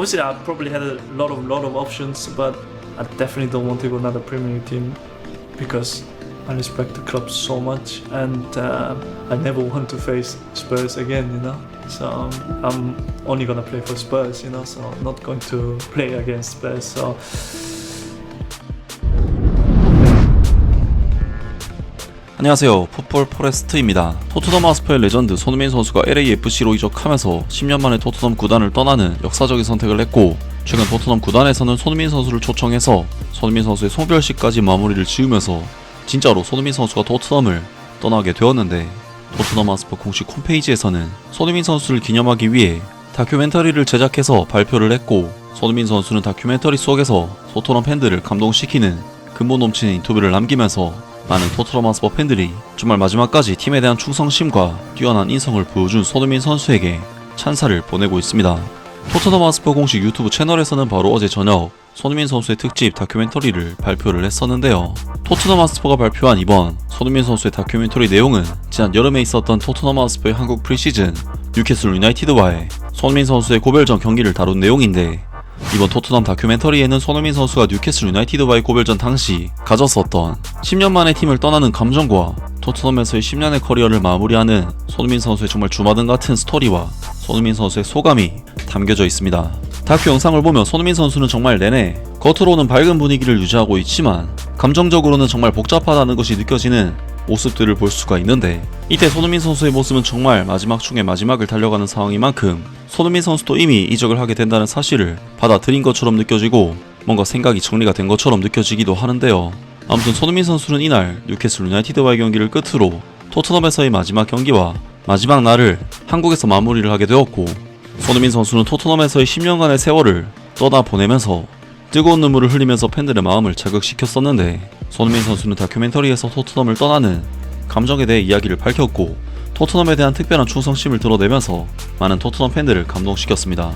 obviously I probably had a lot of options, but I definitely don't want to go another Premier League team because I respect the club so much, and I never want to face Spurs again, you know. So I'm only gonna play for Spurs, you know. So I'm not going to play against Spurs. So. 안녕하세요. 풋볼 포레스트입니다. 토트넘 하스퍼의 레전드 손흥민 선수가 LAFC로 이적하면서 10년 만에 토트넘 구단을 떠나는 역사적인 선택을 했고, 최근 토트넘 구단에서는 손흥민 선수를 초청해서 손흥민 선수의 송별식까지 마무리를 지으면서 진짜로 손흥민 선수가 토트넘을 떠나게 되었는데, 토트넘 하스퍼 공식 홈페이지에서는 손흥민 선수를 기념하기 위해 다큐멘터리를 제작해서 발표를 했고, 손흥민 선수는 다큐멘터리 속에서 토트넘 팬들을 감동시키는 근본 넘치는 인터뷰를 남기면서 많은 토트넘 하스퍼 팬들이 정말 마지막까지 팀에 대한 충성심과 뛰어난 인성을 보여준 손흥민 선수에게 찬사를 보내고 있습니다. 토트넘 하스퍼 공식 유튜브 채널에서는 바로 어제 저녁 손흥민 선수의 특집 다큐멘터리를 발표를 했었는데요. 토트넘 하스퍼가 발표한 이번 손흥민 선수의 다큐멘터리 내용은 지난 여름에 있었던 토트넘 하스퍼의 한국 프리시즌 뉴캐슬 유나이티드와의 손흥민 선수의 고별전 경기를 다룬 내용인데, 이번 토트넘 다큐멘터리에는 손흥민 선수가 뉴캐슬 유나이티드와의 고별전 당시 가졌었던 10년 만에 팀을 떠나는 감정과 토트넘에서의 10년의 커리어를 마무리하는 손흥민 선수의 정말 주마등 같은 스토리와 손흥민 선수의 소감이 담겨져 있습니다. 다큐 영상을 보면 손흥민 선수는 정말 내내 겉으로는 밝은 분위기를 유지하고 있지만 감정적으로는 정말 복잡하다는 것이 느껴지는 모습들을 볼 수가 있는데, 이때 손흥민 선수의 모습은 정말 마지막 중에 마지막을 달려가는 상황인 만큼 손흥민 선수도 이미 이적을 하게 된다는 사실을 받아들인 것처럼 느껴지고 뭔가 생각이 정리가 된 것처럼 느껴지기도 하는데요. 아무튼 손흥민 선수는 이날 뉴캐슬 유나이티드와의 경기를 끝으로 토트넘에서의 마지막 경기와 마지막 날을 한국에서 마무리를 하게 되었고, 손흥민 선수는 토트넘에서의 10년간의 세월을 떠나보내면서 뜨거운 눈물을 흘리면서 팬들의 마음을 자극시켰었는데, 손흥민 선수는 다큐멘터리에서 토트넘을 떠나는 감정에 대해 이야기를 밝혔고 토트넘에 대한 특별한 충성심을 드러내면서 많은 토트넘 팬들을 감동시켰습니다.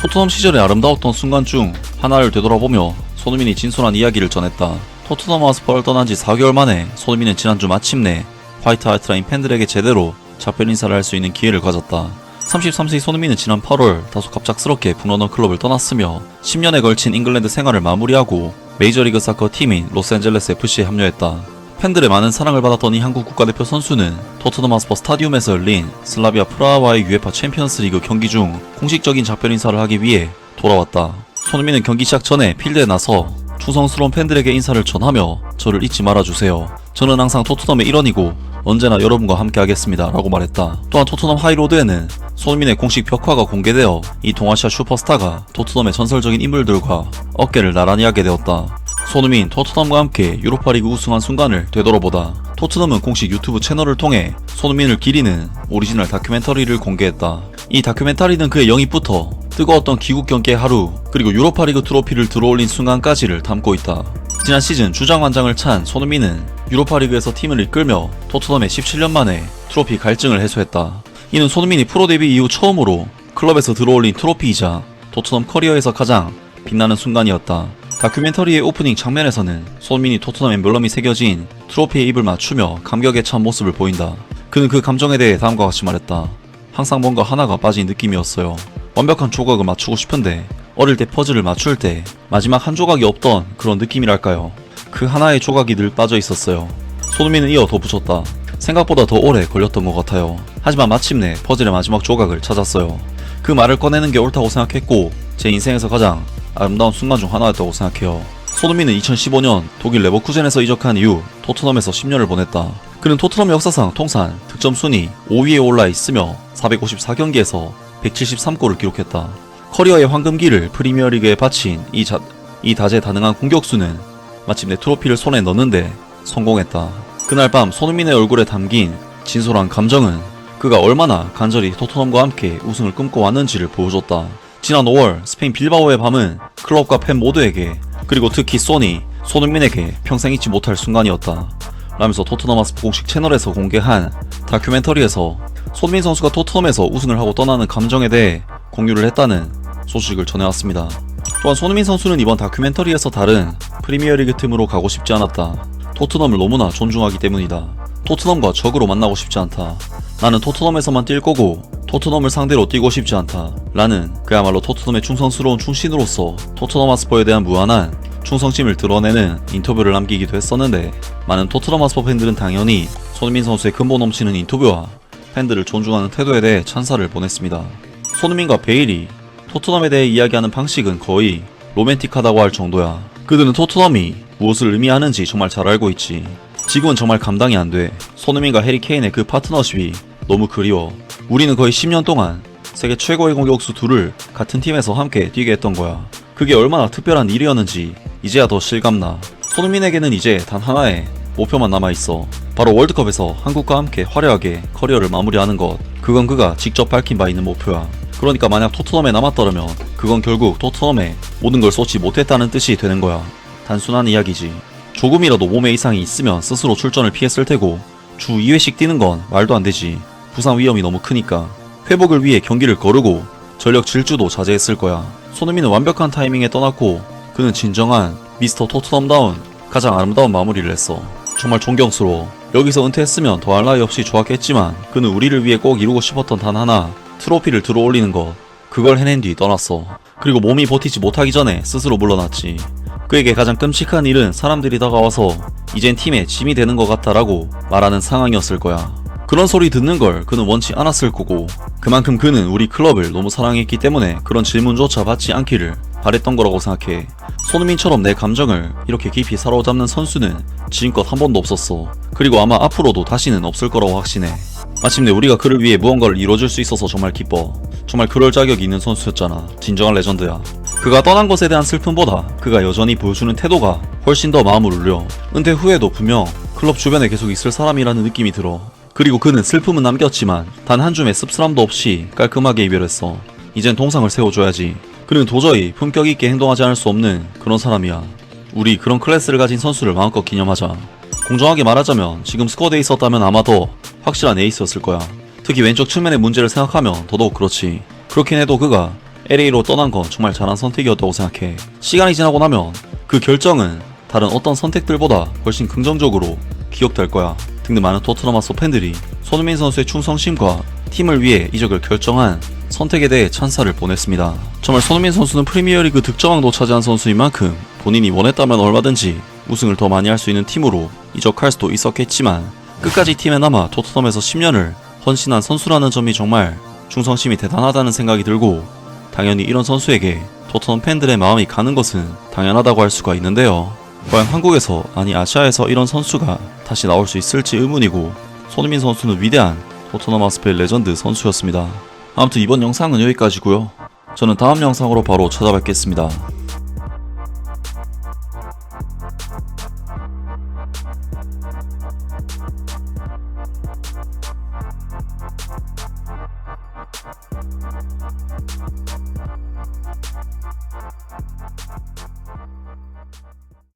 토트넘 시절의 아름다웠던 순간 중 하나를 되돌아보며 손흥민이 진솔한 이야기를 전했다. 토트넘 하스퍼를 떠난 지 4개월 만에 손흥민은 지난주 마침내 화이트 하트라인 팬들에게 제대로 작별 인사를 할 수 있는 기회를 가졌다. 33세의 손흥민은 지난 8월 다소 갑작스럽게 북런던 클럽을 떠났으며 10년에 걸친 잉글랜드 생활을 마무리하고 메이저리그 사커 팀인 로스앤젤레스 FC에 합류했다. 팬들의 많은 사랑을 받았던 이 한국 국가대표 선수는 토트넘 하스퍼 스타디움에서 열린 슬라비아 프라하와의 UEFA 챔피언스 리그 경기 중 공식적인 작별 인사를 하기 위해 돌아왔다. 손흥민은 경기 시작 전에 필드에 나서 충성스러운 팬들에게 인사를 전하며 저를 잊지 말아주세요. 저는 항상 토트넘의 일원이고 언제나 여러분과 함께 하겠습니다 라고 말했다. 또한 토트넘 하이로드에는 손흥민의 공식 벽화가 공개되어 이 동아시아 슈퍼스타가 토트넘의 전설적인 인물들과 어깨를 나란히 하게 되었다. 손흥민, 토트넘과 함께 유로파리그 우승한 순간을 되돌아보다. 토트넘은 공식 유튜브 채널을 통해 손흥민을 기리는 오리지널 다큐멘터리를 공개했다. 이 다큐멘터리는 그의 영입부터 뜨거웠던 귀국 경기의 하루, 그리고 유로파리그 트로피를 들어올린 순간까지를 담고 있다. 지난 시즌 주장완장을 찬 손흥민은 유로파리그에서 팀을 이끌며 토트넘의 17년 만에 트로피 갈증을 해소했다. 이는 손흥민이 프로 데뷔 이후 처음으로 클럽에서 들어올린 트로피이자 토트넘 커리어에서 가장 빛나는 순간이었다. 다큐멘터리의 오프닝 장면에서는 손흥민이 토트넘 엠블럼이 새겨진 트로피에 입을 맞추며 감격에 찬 모습을 보인다. 그는 그 감정에 대해 다음과 같이 말했다. 항상 뭔가 하나가 빠진 느낌이었어요. 완벽한 조각을 맞추고 싶은데 어릴 때 퍼즐을 맞출 때 마지막 한 조각이 없던 그런 느낌이랄까요. 그 하나의 조각이 늘 빠져 있었어요. 손흥민은 이어 덧붙였다. 생각보다 더 오래 걸렸던 것 같아요. 하지만 마침내 퍼즐의 마지막 조각을 찾았어요. 그 말을 꺼내는 게 옳다고 생각했고 제 인생에서 가장 아름다운 순간 중 하나였다고 생각해요. 손흥민은 2015년 독일 레버쿠젠에서 이적한 이후 토트넘에서 10년을 보냈다. 그는 토트넘 역사상 통산 득점 순위 5위에 올라 있으며 454경기에서 173골을 기록했다. 커리어의 황금기를 프리미어리그에 바친 이 다재다능한 공격수는 마침내 트로피를 손에 넣는데 성공했다. 그날 밤 손흥민의 얼굴에 담긴 진솔한 감정은 그가 얼마나 간절히 토트넘과 함께 우승을 꿈꿔왔는지를 보여줬다. 지난 5월 스페인 빌바오의 밤은 클럽과 팬 모두에게, 그리고 특히 손흥민에게 평생 잊지 못할 순간이었다 라면서 토트넘 하스퍼 공식 채널에서 공개한 다큐멘터리에서 손흥민 선수가 토트넘에서 우승을 하고 떠나는 감정에 대해 공유를 했다는 소식을 전해왔습니다. 또한 손흥민 선수는 이번 다큐멘터리에서 다른 프리미어리그 팀으로 가고 싶지 않았다. 토트넘을 너무나 존중하기 때문이다. 토트넘과 적으로 만나고 싶지 않다. 나는 토트넘에서만 뛸 거고 토트넘을 상대로 뛰고 싶지 않다. 라는 그야말로 토트넘의 충성스러운 충신으로서 토트넘 하스퍼에 대한 무한한 충성심을 드러내는 인터뷰를 남기기도 했었는데, 많은 토트넘 하스퍼 팬들은 당연히 손흥민 선수의 근본 넘치는 인터뷰와 팬들을 존중하는 태도에 대해 찬사를 보냈습니다. 손흥민과 베일이 토트넘에 대해 이야기하는 방식은 거의 로맨틱하다고 할 정도야. 그들은 토트넘이 무엇을 의미하는지 정말 잘 알고 있지. 지금은 정말 감당이 안 돼. 손흥민과 해리 케인의 그 파트너십이 너무 그리워. 우리는 거의 10년 동안 세계 최고의 공격수 둘을 같은 팀에서 함께 뛰게 했던 거야. 그게 얼마나 특별한 일이었는지 이제야 더 실감나. 손흥민에게는 이제 단 하나의 목표만 남아있어. 바로 월드컵에서 한국과 함께 화려하게 커리어를 마무리하는 것. 그건 그가 직접 밝힌 바 있는 목표야. 그러니까 만약 토트넘에 남았더라면 그건 결국 토트넘에 모든 걸 쏟지 못했다는 뜻이 되는 거야. 단순한 이야기지. 조금이라도 몸에 이상이 있으면 스스로 출전을 피했을 테고 주 2회씩 뛰는 건 말도 안 되지. 부상 위험이 너무 크니까. 회복을 위해 경기를 거르고 전력 질주도 자제했을 거야. 손흥민은 완벽한 타이밍에 떠났고 그는 진정한 미스터 토트넘다운 가장 아름다운 마무리를 했어. 정말 존경스러워. 여기서 은퇴했으면 더할 나위 없이 좋았겠지만 그는 우리를 위해 꼭 이루고 싶었던 단 하나, 트로피를 들어올리는 것. 그걸 해낸 뒤 떠났어. 그리고 몸이 버티지 못하기 전에 스스로 물러났지. 그에게 가장 끔찍한 일은 사람들이 다가와서 이젠 팀의 짐이 되는 것 같다라고 말하는 상황이었을 거야. 그런 소리 듣는 걸 그는 원치 않았을 거고, 그만큼 그는 우리 클럽을 너무 사랑했기 때문에 그런 질문조차 받지 않기를 바랬던 거라고 생각해. 손흥민처럼 내 감정을 이렇게 깊이 사로잡는 선수는 지금껏 한 번도 없었어. 그리고 아마 앞으로도 다시는 없을 거라고 확신해. 마침내 우리가 그를 위해 무언가를 이뤄줄 수 있어서 정말 기뻐. 정말 그럴 자격이 있는 선수였잖아. 진정한 레전드야. 그가 떠난 것에 대한 슬픔보다 그가 여전히 보여주는 태도가 훨씬 더 마음을 울려. 은퇴 후에도 분명 클럽 주변에 계속 있을 사람이라는 느낌이 들어. 그리고 그는 슬픔은 남겼지만 단 한 줌의 씁쓸함도 없이 깔끔하게 이별했어. 이젠 동상을 세워줘야지. 그는 도저히 품격 있게 행동하지 않을 수 없는 그런 사람이야. 우리 그런 클래스를 가진 선수를 마음껏 기념하자. 공정하게 말하자면 지금 스쿼드에 있었다면 아마 더 확실한 에이스였을 거야. 특히 왼쪽 측면의 문제를 생각하면 더더욱 그렇지. 그렇긴 해도 그가 LA로 떠난 건 정말 잘한 선택이었다고 생각해. 시간이 지나고 나면 그 결정은 다른 어떤 선택들보다 훨씬 긍정적으로 기억될 거야. 등등 많은 토트넘 하스퍼 팬들이 손흥민 선수의 충성심과 팀을 위해 이적을 결정한 선택에 대해 찬사를 보냈습니다. 정말 손흥민 선수는 프리미어리그 득점왕도 차지한 선수인 만큼 본인이 원했다면 얼마든지 우승을 더 많이 할 수 있는 팀으로 이적할 수도 있었겠지만 끝까지 팀에 남아 토트넘에서 10년을 헌신한 선수라는 점이 정말 충성심이 대단하다는 생각이 들고, 당연히 이런 선수에게 토트넘 팬들의 마음이 가는 것은 당연하다고 할 수가 있는데요. 과연 한국에서, 아니 아시아에서 이런 선수가 다시 나올 수 있을지 의문이고, 손흥민 선수는 위대한 토트넘 하스퍼의 레전드 선수였습니다. 아무튼 이번 영상은 여기까지고요. 저는 다음 영상으로 바로 찾아뵙겠습니다.